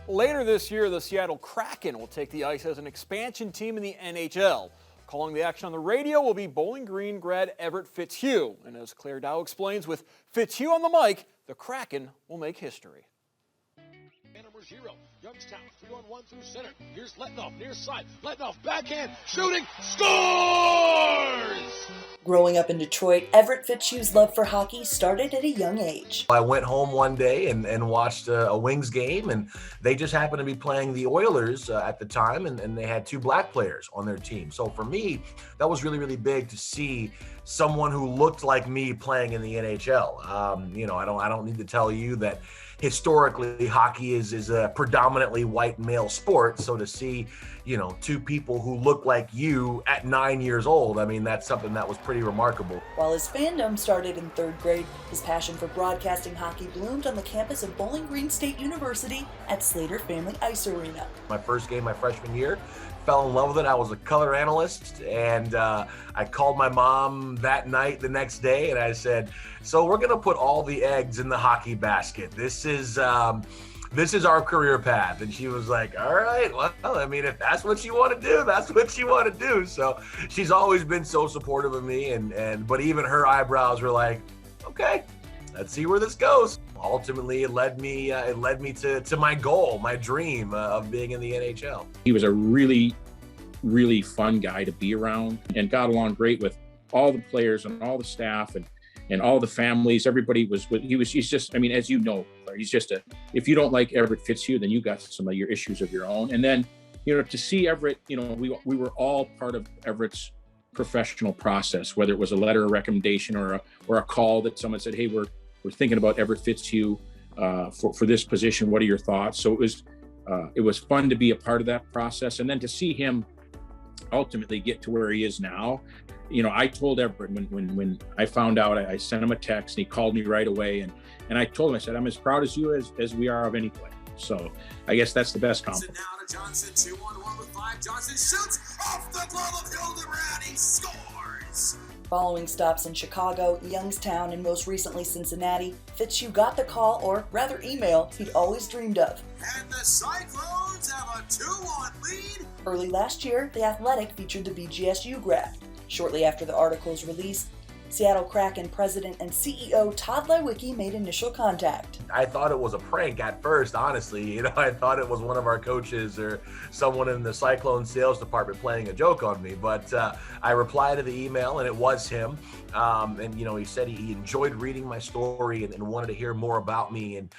Later this year, the Seattle Kraken will take the ice as an expansion team in the NHL. Calling the action on the radio will be Bowling Green grad Everett Fitzhugh. And as Claire Dow explains, with Fitzhugh on the mic, the Kraken will make history. Number 0, Youngstown, 3-on-1 through center. Here's Letnoff, near side. Letnoff, backhand, shooting, scores! Growing up in Detroit, Everett Fitzhugh's love for hockey started at a young age. I went home one day and watched a Wings game, and they just happened to be playing the Oilers at the time, and they had 2 black players on their team. So for me, that was really, really big to see someone who looked like me playing in the NHL. I don't need to tell you that historically hockey is a predominantly white male sport. So to see, 2 people who look like you at 9 years old, I mean, that's something that was pretty remarkable. While his fandom started in 3rd grade, his passion for broadcasting hockey bloomed on the campus of Bowling Green State University at Slater Family Ice Arena. My first game my freshman year, fell in love with it. I was a color analyst, and I called my mom that night the next day, and I said, so we're going to put all the eggs in the hockey basket. This is our career path. And she was like, all right, well, I mean, if that's what you want to do, that's what you want to do. So she's always been so supportive of me, but even her eyebrows were like, okay, let's see where this goes. Ultimately, it led me to my goal, my dream of being in the NHL. He was a really, really fun guy to be around and got along great with all the players and all the staff and all the families. Everybody he's just, I mean, as you know, he's just if you don't like Everett Fitzhugh, then you got some of your issues of your own. And then, to see Everett, we were all part of Everett's professional process, whether it was a letter of recommendation or a call that someone said, hey, we're thinking about Everett Fitzhugh for this position. What are your thoughts? So it was fun to be a part of that process, and then to see him ultimately get to where he is now. I told Everett when I found out, I sent him a text, and he called me right away, and I told him, I said, I'm as proud as you as we are of any player. So I guess that's the best compliment. Now to Johnson, 2-on-1 with 5. Johnson shoots off the glove of Hildebrand. He scores. Following stops in Chicago, Youngstown, and most recently Cincinnati, Fitzhugh got the call, or rather email, he'd always dreamed of. And the Cyclones have a 2-1 lead. Early last year, The Athletic featured the BGSU grad. Shortly after the article's release, Seattle Kraken president and CEO Todd Lewicki made initial contact. I thought it was a prank at first, honestly. I thought it was one of our coaches or someone in the Cyclone sales department playing a joke on me. But I replied to the email, and it was him. He said he enjoyed reading my story and wanted to hear more about me. And,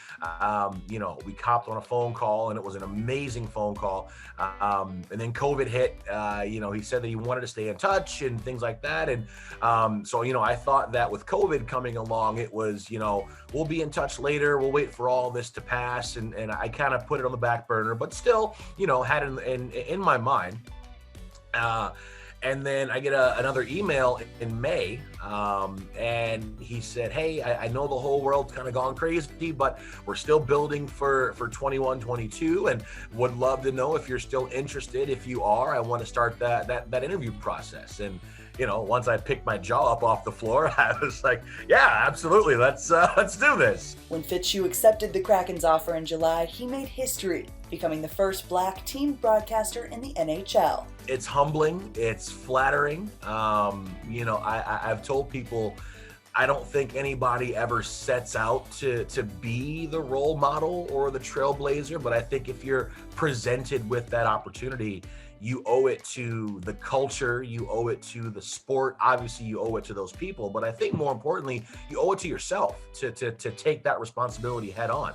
we copped on a phone call, and it was an amazing phone call. And then COVID hit. He said that he wanted to stay in touch and things like that. And I thought that with COVID coming along, it was, we'll be in touch later. We'll wait for all this to pass. And I kind of put it on the back burner, but still, had it in my mind. And then I get another email in May, and he said, hey, I know the whole world's kind of gone crazy, but we're still building for 21-22, and would love to know if you're still interested. If you are, I want to start that interview process. And once I picked my jaw up off the floor, I was like, yeah, absolutely, let's do this. When Fitzhugh accepted the Kraken's offer in July, he made history, becoming the first black team broadcaster in the NHL. It's humbling, it's flattering. I've told people, I don't think anybody ever sets out to be the role model or the trailblazer, but I think if you're presented with that opportunity, you owe it to the culture, you owe it to the sport, obviously you owe it to those people, but I think more importantly, you owe it to yourself to take that responsibility head on.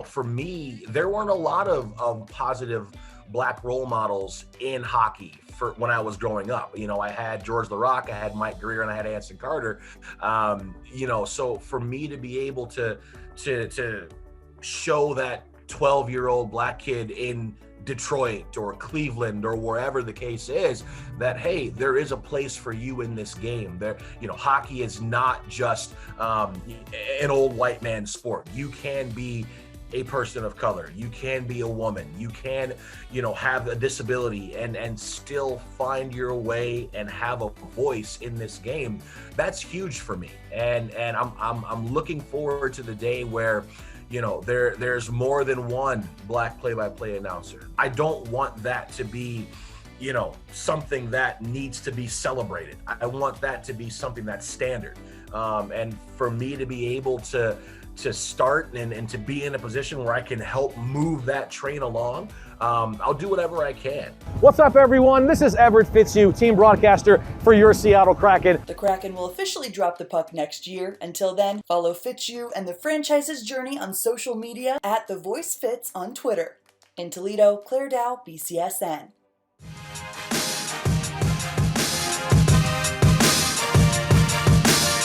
For me, there weren't a lot of positive black role models in hockey for when I was growing up. I had George the Rock, I had Mike Greer, and I had Anson Carter. So for me to be able to show that 12-year-old black kid in Detroit or Cleveland or wherever the case is, that hey, there is a place for you in this game. There, hockey is not just an old white man sport. You can be a person of color, you can be a woman, you can have a disability and still find your way and have a voice in this game. That's huge for me, and I'm looking forward to the day where there's more than one black play-by-play announcer. I don't want that to be, something that needs to be celebrated. I want that to be something that's standard. And for me to be able to start and to be in a position where I can help move that train along, I'll do whatever I can. What's up, everyone? This is Everett Fitzhugh, team broadcaster for your Seattle Kraken. The Kraken will officially drop the puck next year. Until then, follow Fitzhugh and the franchise's journey on social media at The Voice Fitz on Twitter. In Toledo, Claire Dow, BCSN.